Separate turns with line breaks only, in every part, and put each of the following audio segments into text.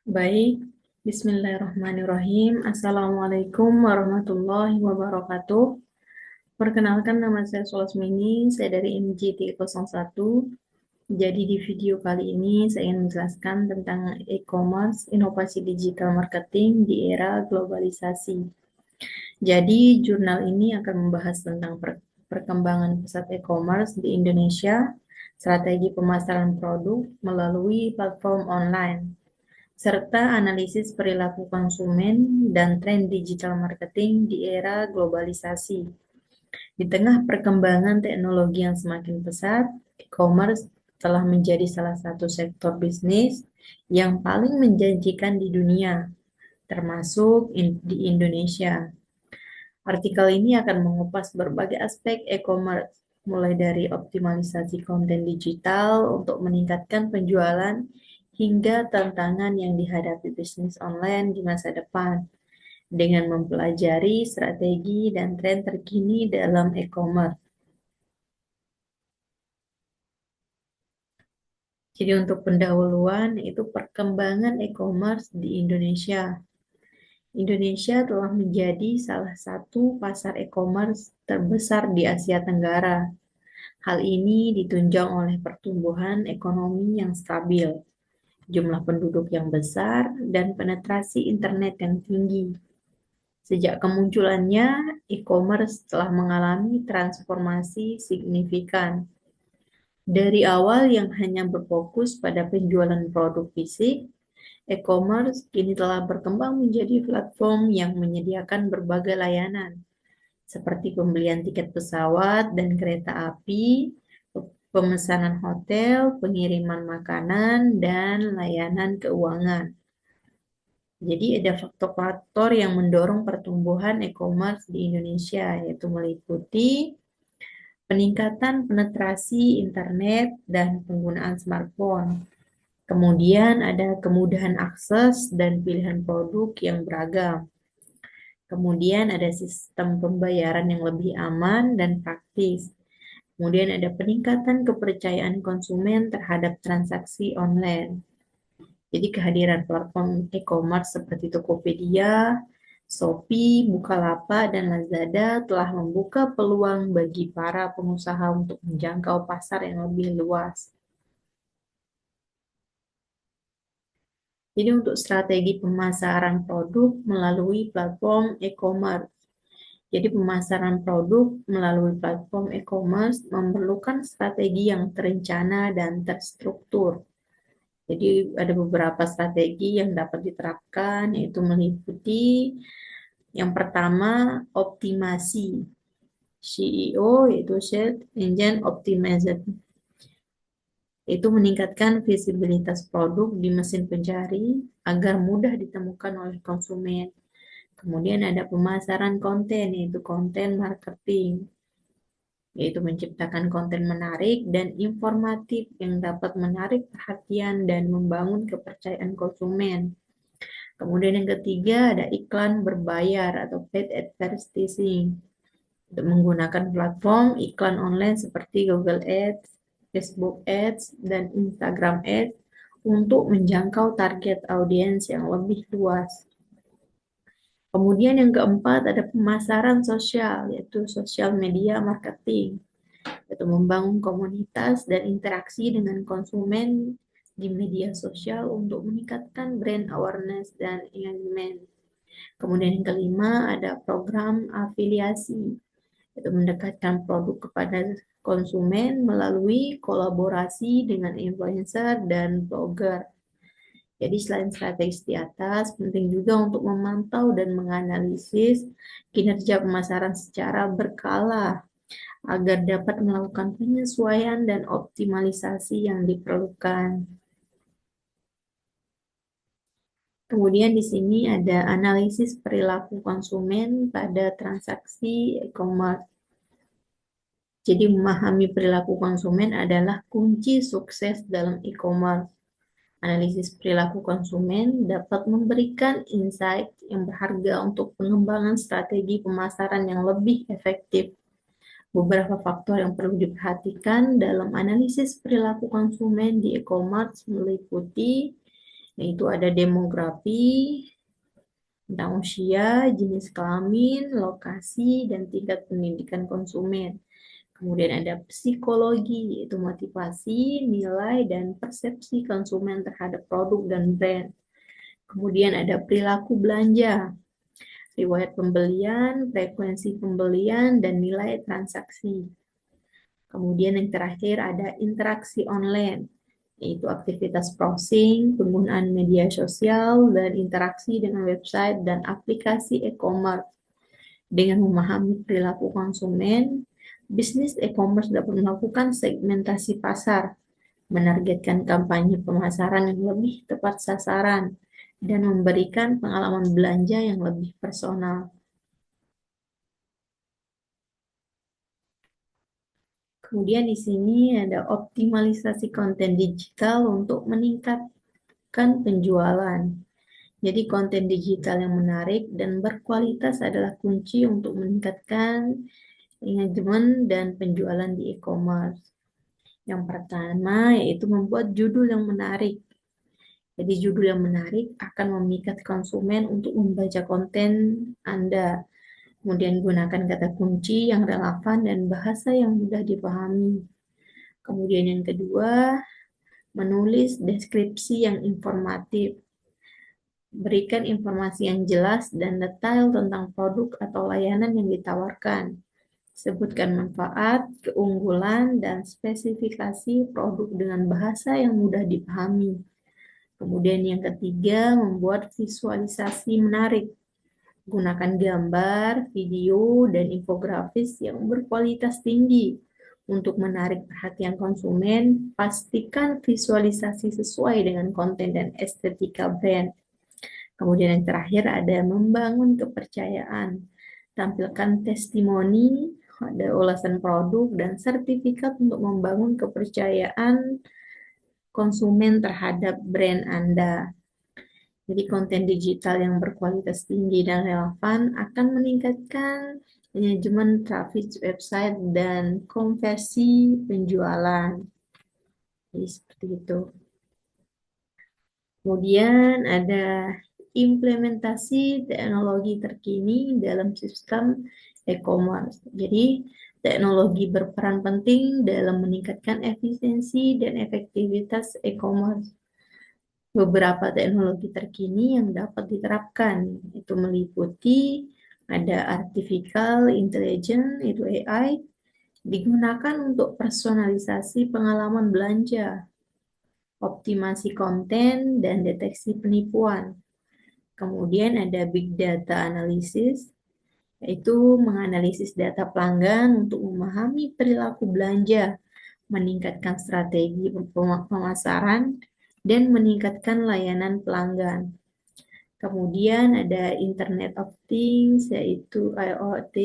Baik, Bismillahirrahmanirrahim. Assalamualaikum warahmatullahi wabarakatuh. Perkenalkan, nama saya Sulasmini, saya dari MGT01. Jadi di video kali ini saya ingin menjelaskan tentang e-commerce, inovasi digital marketing di era globalisasi. Jadi jurnal ini akan membahas tentang perkembangan pesat e-commerce di Indonesia, strategi pemasaran produk melalui platform online, serta analisis perilaku konsumen dan tren digital marketing di era globalisasi. Di tengah perkembangan teknologi yang semakin pesat, e-commerce telah menjadi salah satu sektor bisnis yang paling menjanjikan di dunia, termasuk di Indonesia. Artikel ini akan mengupas berbagai aspek e-commerce, mulai dari optimalisasi konten digital untuk meningkatkan penjualan hingga tantangan yang dihadapi bisnis online di masa depan dengan mempelajari strategi dan tren terkini dalam e-commerce. Jadi untuk pendahuluan itu perkembangan e-commerce di Indonesia. Indonesia telah menjadi salah satu pasar e-commerce terbesar di Asia Tenggara. Hal ini ditunjang oleh pertumbuhan ekonomi yang stabil, jumlah penduduk yang besar, dan penetrasi internet yang tinggi. Sejak kemunculannya, e-commerce telah mengalami transformasi signifikan. Dari awal yang hanya berfokus pada penjualan produk fisik, e-commerce kini telah berkembang menjadi platform yang menyediakan berbagai layanan, seperti pembelian tiket pesawat dan kereta api, pemesanan hotel, pengiriman makanan, dan layanan keuangan. Jadi ada faktor-faktor yang mendorong pertumbuhan e-commerce di Indonesia, yaitu meliputi peningkatan penetrasi internet dan penggunaan smartphone. Kemudian ada kemudahan akses dan pilihan produk yang beragam. Kemudian ada sistem pembayaran yang lebih aman dan praktis. Kemudian ada peningkatan kepercayaan konsumen terhadap transaksi online. Jadi kehadiran platform e-commerce seperti Tokopedia, Shopee, Bukalapak, dan Lazada telah membuka peluang bagi para pengusaha untuk menjangkau pasar yang lebih luas. Jadi untuk strategi pemasaran produk melalui platform e-commerce. Jadi pemasaran produk melalui platform e-commerce memerlukan strategi yang terencana dan terstruktur. Jadi ada beberapa strategi yang dapat diterapkan, yaitu meliputi yang pertama optimasi SEO, yaitu Search Engine Optimization, yaitu meningkatkan visibilitas produk di mesin pencari agar mudah ditemukan oleh konsumen. Kemudian ada pemasaran konten, yaitu konten marketing, yaitu menciptakan konten menarik dan informatif yang dapat menarik perhatian dan membangun kepercayaan konsumen. Kemudian yang ketiga ada iklan berbayar atau paid advertising, untuk menggunakan platform iklan online seperti Google Ads, Facebook Ads, dan Instagram Ads untuk menjangkau target audiens yang lebih luas. Kemudian yang keempat ada pemasaran sosial, yaitu social media marketing, yaitu membangun komunitas dan interaksi dengan konsumen di media sosial untuk meningkatkan brand awareness dan engagement. Kemudian yang kelima ada program afiliasi, yaitu mendekatkan produk kepada konsumen melalui kolaborasi dengan influencer dan blogger. Jadi selain strategi di atas, penting juga untuk memantau dan menganalisis kinerja pemasaran secara berkala agar dapat melakukan penyesuaian dan optimalisasi yang diperlukan. Kemudian di sini ada analisis perilaku konsumen pada transaksi e-commerce. Jadi memahami perilaku konsumen adalah kunci sukses dalam e-commerce. Analisis perilaku konsumen dapat memberikan insight yang berharga untuk pengembangan strategi pemasaran yang lebih efektif. Beberapa faktor yang perlu diperhatikan dalam analisis perilaku konsumen di e-commerce meliputi yaitu ada demografi, tentang usia, jenis kelamin, lokasi, dan tingkat pendidikan konsumen. Kemudian ada psikologi, yaitu motivasi, nilai, dan persepsi konsumen terhadap produk dan brand. Kemudian ada perilaku belanja, riwayat pembelian, frekuensi pembelian, dan nilai transaksi. Kemudian yang terakhir ada interaksi online, yaitu aktivitas browsing, penggunaan media sosial, dan interaksi dengan website dan aplikasi e-commerce. Dengan memahami perilaku konsumen, bisnis e-commerce dapat melakukan segmentasi pasar, menargetkan kampanye pemasaran yang lebih tepat sasaran, dan memberikan pengalaman belanja yang lebih personal. Kemudian di sini ada optimalisasi konten digital untuk meningkatkan penjualan. Jadi konten digital yang menarik dan berkualitas adalah kunci untuk meningkatkan engagement dan penjualan di e-commerce. Yang pertama yaitu membuat judul yang menarik. Jadi judul yang menarik akan memikat konsumen untuk membaca konten Anda. Kemudian gunakan kata kunci yang relevan dan bahasa yang mudah dipahami. Kemudian yang kedua, menulis deskripsi yang informatif. Berikan informasi yang jelas dan detail tentang produk atau layanan yang ditawarkan. Sebutkan manfaat, keunggulan, dan spesifikasi produk dengan bahasa yang mudah dipahami. Kemudian yang ketiga, membuat visualisasi menarik. Gunakan gambar, video, dan infografis yang berkualitas tinggi untuk menarik perhatian konsumen. Pastikan visualisasi sesuai dengan konten dan estetika brand. Kemudian yang terakhir ada membangun kepercayaan. Tampilkan testimoni, ada ulasan produk, dan sertifikat untuk membangun kepercayaan konsumen terhadap brand Anda. Jadi konten digital yang berkualitas tinggi dan relevan akan meningkatkan manajemen traffic website dan konversi penjualan. Jadi seperti itu. Kemudian ada implementasi teknologi terkini dalam sistem e-commerce. Jadi teknologi berperan penting dalam meningkatkan efisiensi dan efektivitas e-commerce. Beberapa teknologi terkini yang dapat diterapkan itu meliputi ada artificial intelligence, itu AI, digunakan untuk personalisasi pengalaman belanja, optimasi konten, dan deteksi penipuan. Kemudian ada big data analysis, yaitu menganalisis data pelanggan untuk memahami perilaku belanja, meningkatkan strategi pemasaran, dan meningkatkan layanan pelanggan. Kemudian ada Internet of Things, yaitu IoT,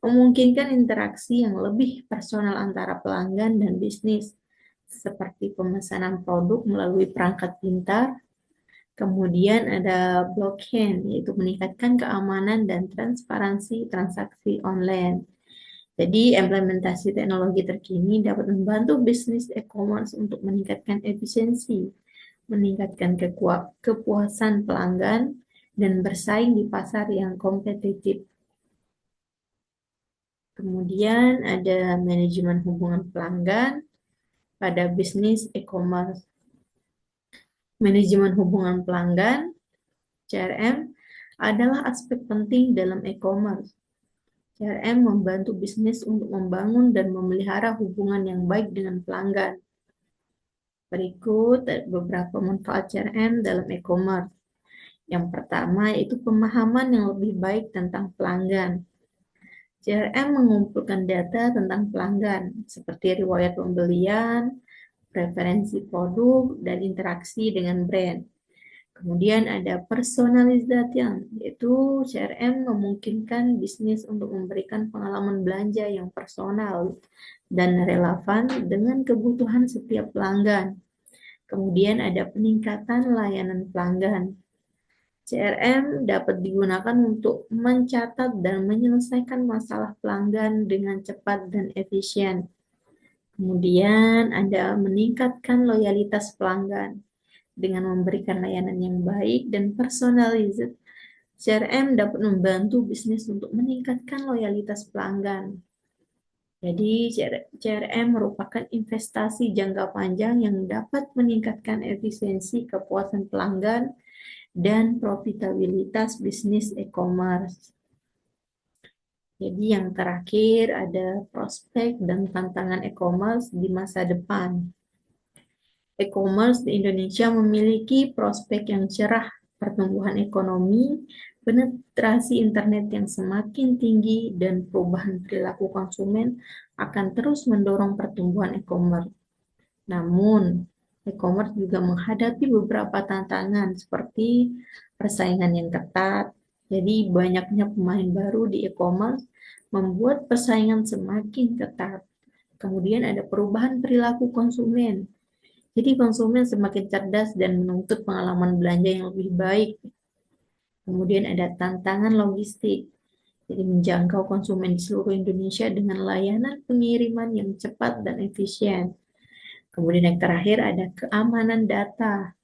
memungkinkan interaksi yang lebih personal antara pelanggan dan bisnis, seperti pemesanan produk melalui perangkat pintar. Kemudian ada blockchain, yaitu meningkatkan keamanan dan transparansi transaksi online. Jadi, implementasi teknologi terkini dapat membantu bisnis e-commerce untuk meningkatkan efisiensi, meningkatkan kepuasan pelanggan, dan bersaing di pasar yang kompetitif. Kemudian ada manajemen hubungan pelanggan pada bisnis e-commerce. Manajemen hubungan pelanggan, CRM, adalah aspek penting dalam e-commerce. CRM membantu bisnis untuk membangun dan memelihara hubungan yang baik dengan pelanggan. Berikut beberapa manfaat CRM dalam e-commerce. Yang pertama yaitu pemahaman yang lebih baik tentang pelanggan. CRM mengumpulkan data tentang pelanggan, seperti riwayat pembelian, preferensi produk, dan interaksi dengan brand. Kemudian ada personalization, yaitu CRM memungkinkan bisnis untuk memberikan pengalaman belanja yang personal dan relevan dengan kebutuhan setiap pelanggan. Kemudian ada peningkatan layanan pelanggan. CRM dapat digunakan untuk mencatat dan menyelesaikan masalah pelanggan dengan cepat dan efisien. Kemudian ada meningkatkan loyalitas pelanggan. Dengan memberikan layanan yang baik dan personalized, CRM dapat membantu bisnis untuk meningkatkan loyalitas pelanggan. Jadi, CRM merupakan investasi jangka panjang yang dapat meningkatkan efisiensi kepuasan pelanggan dan profitabilitas bisnis e-commerce. Jadi yang terakhir ada prospek dan tantangan e-commerce di masa depan. E-commerce di Indonesia memiliki prospek yang cerah, pertumbuhan ekonomi, penetrasi internet yang semakin tinggi, dan perubahan perilaku konsumen akan terus mendorong pertumbuhan e-commerce. Namun, e-commerce juga menghadapi beberapa tantangan seperti persaingan yang ketat. Jadi, banyaknya pemain baru di e-commerce membuat persaingan semakin ketat. Kemudian ada perubahan perilaku konsumen. Jadi, konsumen semakin cerdas dan menuntut pengalaman belanja yang lebih baik. Kemudian ada tantangan logistik. Jadi, menjangkau konsumen di seluruh Indonesia dengan layanan pengiriman yang cepat dan efisien. Kemudian yang terakhir ada keamanan data.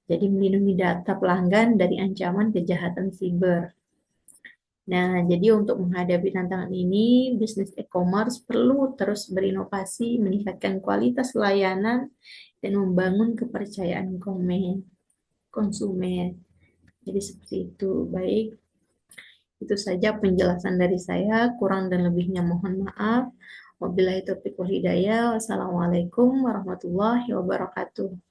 Jadi melindungi data pelanggan dari ancaman kejahatan siber. Nah, jadi untuk menghadapi tantangan ini, bisnis e-commerce perlu terus berinovasi, meningkatkan kualitas layanan, dan membangun kepercayaan konsumen. Jadi seperti itu. Baik, itu saja penjelasan dari saya. Kurang dan lebihnya mohon maaf. Wabillahi taufiq wal hidayah. Wassalamualaikum warahmatullahi wabarakatuh.